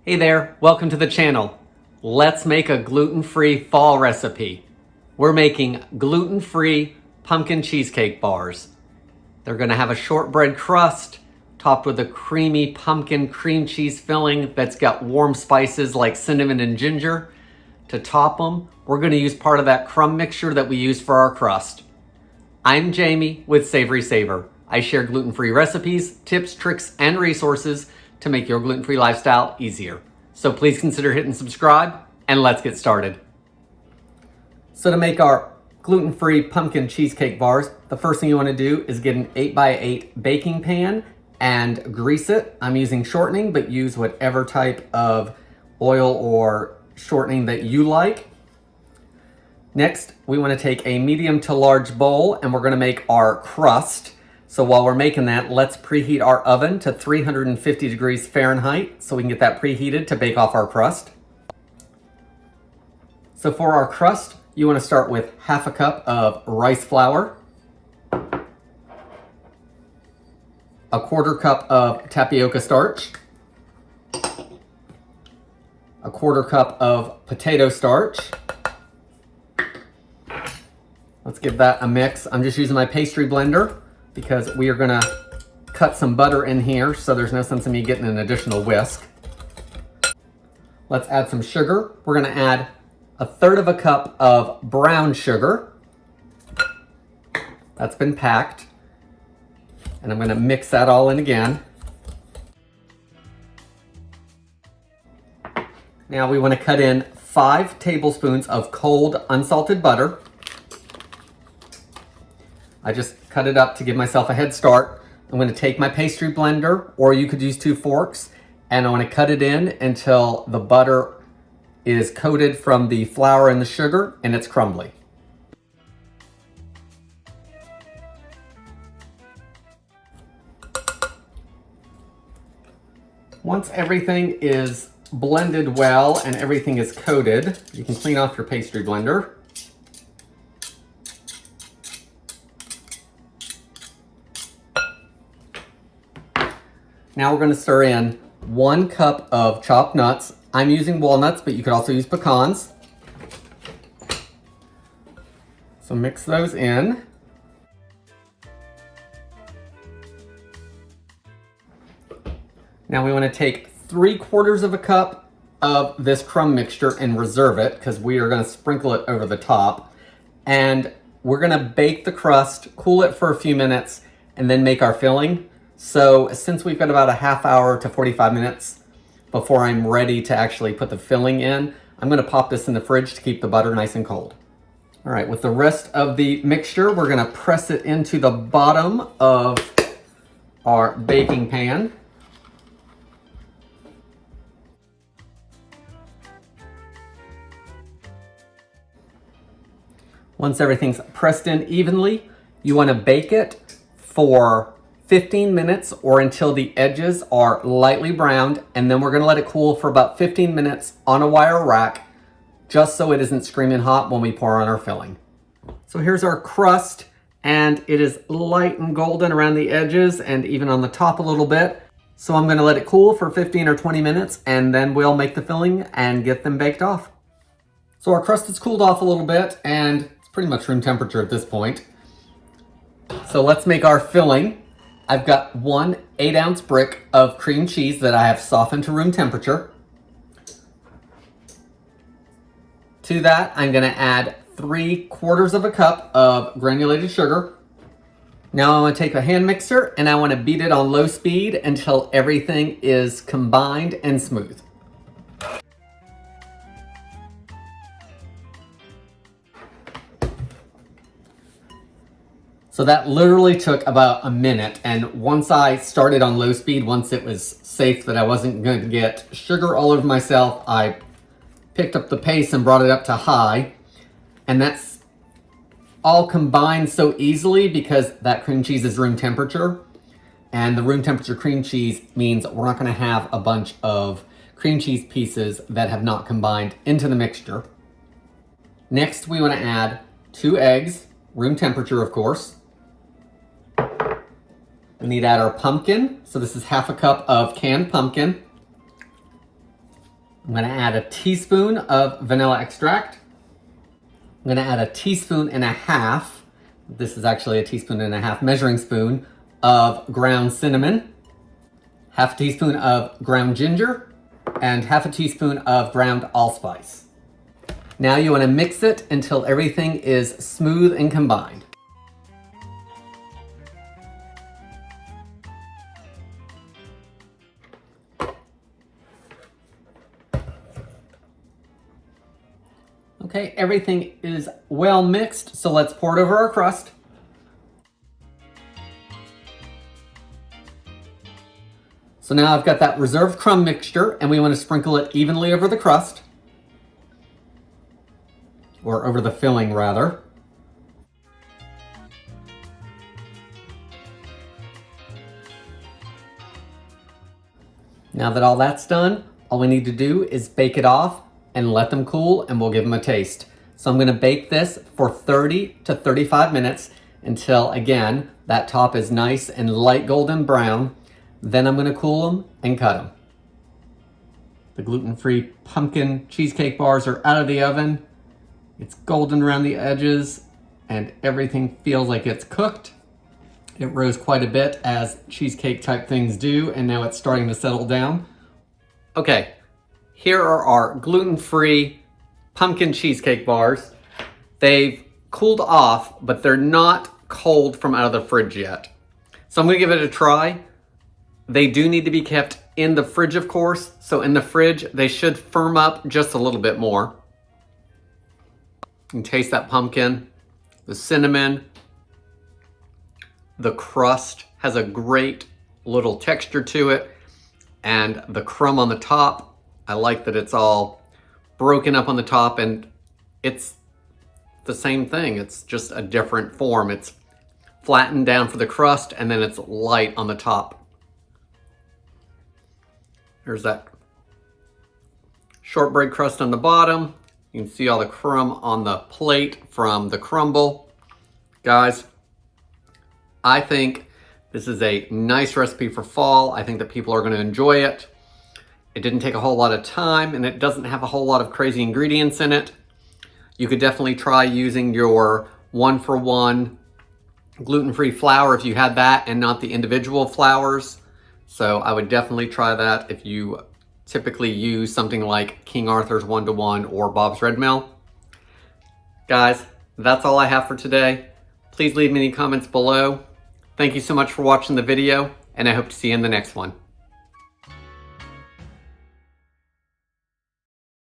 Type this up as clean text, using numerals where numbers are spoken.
Hey there, welcome to the channel. Let's make a gluten-free fall recipe. We're making gluten-free pumpkin cheesecake bars. They're gonna have a shortbread crust topped with a creamy pumpkin cream cheese filling that's got warm spices like cinnamon and ginger. To top them, we're gonna use part of that crumb mixture that we use for our crust. I'm Jamie with SavorySaver. I share gluten-free recipes, tips, tricks, and resources to make your gluten-free lifestyle easier. So please consider hitting subscribe and let's get started. So to make our gluten-free pumpkin cheesecake bars, the first thing you want to do is get an 8x8 baking pan and grease it. I'm using shortening, but use whatever type of oil or shortening that you like. Next, we want to take a medium to large bowl and we're going to make our crust. So while we're making that, let's preheat our oven to 350 degrees Fahrenheit so we can get that preheated to bake off our crust. So for our crust, you want to start with half a cup of rice flour, a quarter cup of tapioca starch, a quarter cup of potato starch. Let's give that a mix. I'm just using my pastry blender because we are gonna cut some butter in here, so there's no sense in me getting an additional whisk. Let's add some sugar. We're gonna add a third of a cup of brown sugar. That's been packed. And I'm gonna mix that all in again. Now we wanna cut in 5 tablespoons of cold unsalted butter. I just cut it up to give myself a head start. I'm going to take my pastry blender, or you could use 2 forks, and I want to cut it in until the butter is coated from the flour and the sugar and it's crumbly. Once everything is blended well and everything is coated, you can clean off your pastry blender. Now we're going to stir in 1 cup of chopped nuts. I'm using walnuts, but you could also use pecans. So mix those in. Now we want to take 3/4 of a cup of this crumb mixture and reserve it because we are going to sprinkle it over the top. And we're going to bake the crust, cool it for a few minutes, and then make our filling. So since we've got about a half hour to 45 minutes before I'm ready to actually put the filling in, I'm going to pop this in the fridge to keep the butter nice and cold. All right, with the rest of the mixture, we're going to press it into the bottom of our baking pan. Once everything's pressed in evenly, you want to bake it for 15 minutes or until the edges are lightly browned, and then we're going to let it cool for about 15 minutes on a wire rack just so it isn't screaming hot when we pour on our filling. So here's our crust, and it is light and golden around the edges and even on the top a little bit. So I'm going to let it cool for 15 or 20 minutes and then we'll make the filling and get them baked off. So our crust has cooled off a little bit and it's pretty much room temperature at this point. So let's make our filling. I've got 1 8-ounce brick of cream cheese that I have softened to room temperature. To that, I'm going to add 3/4 of a cup of granulated sugar. Now I want to take a hand mixer and I want to beat it on low speed until everything is combined and smooth. So that literally took about a minute, and once I started on low speed, once it was safe that I wasn't going to get sugar all over myself, I picked up the pace and brought it up to high, and that's all combined so easily because that cream cheese is room temperature, and the room temperature cream cheese means we're not going to have a bunch of cream cheese pieces that have not combined into the mixture. Next, we want to add 2 eggs, room temperature of course. We need to add our pumpkin. So this is half a cup of canned pumpkin. I'm gonna add a teaspoon of vanilla extract. I'm gonna add a teaspoon and a half, this is actually a teaspoon and a half measuring spoon of ground cinnamon, half a teaspoon of ground ginger, and half a teaspoon of ground allspice. Now you wanna mix it until everything is smooth and combined. Okay, everything is well mixed, so let's pour it over our crust. So now I've got that reserved crumb mixture, and we want to sprinkle it evenly over the crust. Or over the filling, rather. Now that all that's done, all we need to do is bake it off and let them cool, and we'll give them a taste. So I'm gonna bake this for 30 to 35 minutes until, again, that top is nice and light golden brown. Then I'm gonna cool them and cut them. The gluten-free pumpkin cheesecake bars are out of the oven. It's golden around the edges and everything feels like it's cooked. It rose quite a bit, as cheesecake type things do, and now it's starting to settle down. Okay. Here are our gluten-free pumpkin cheesecake bars. They've cooled off, but they're not cold from out of the fridge yet. So I'm gonna give it a try. They do need to be kept in the fridge, of course. So in the fridge, they should firm up just a little bit more. You can taste that pumpkin, the cinnamon, the crust has a great little texture to it, and the crumb on the top. I like that it's all broken up on the top, and it's the same thing. It's just a different form. It's flattened down for the crust, and then it's light on the top. There's that shortbread crust on the bottom. You can see all the crumb on the plate from the crumble. Guys, I think this is a nice recipe for fall. I think that people are going to enjoy it. It didn't take a whole lot of time, and it doesn't have a whole lot of crazy ingredients in it. You could definitely try using your 1-for-1 gluten-free flour if you had that and not the individual flours. So I would definitely try that if you typically use something like King Arthur's 1-to-1 or Bob's Red Mill. Guys, that's all I have for today. Please leave me any comments below. Thank you so much for watching the video, and I hope to see you in the next one.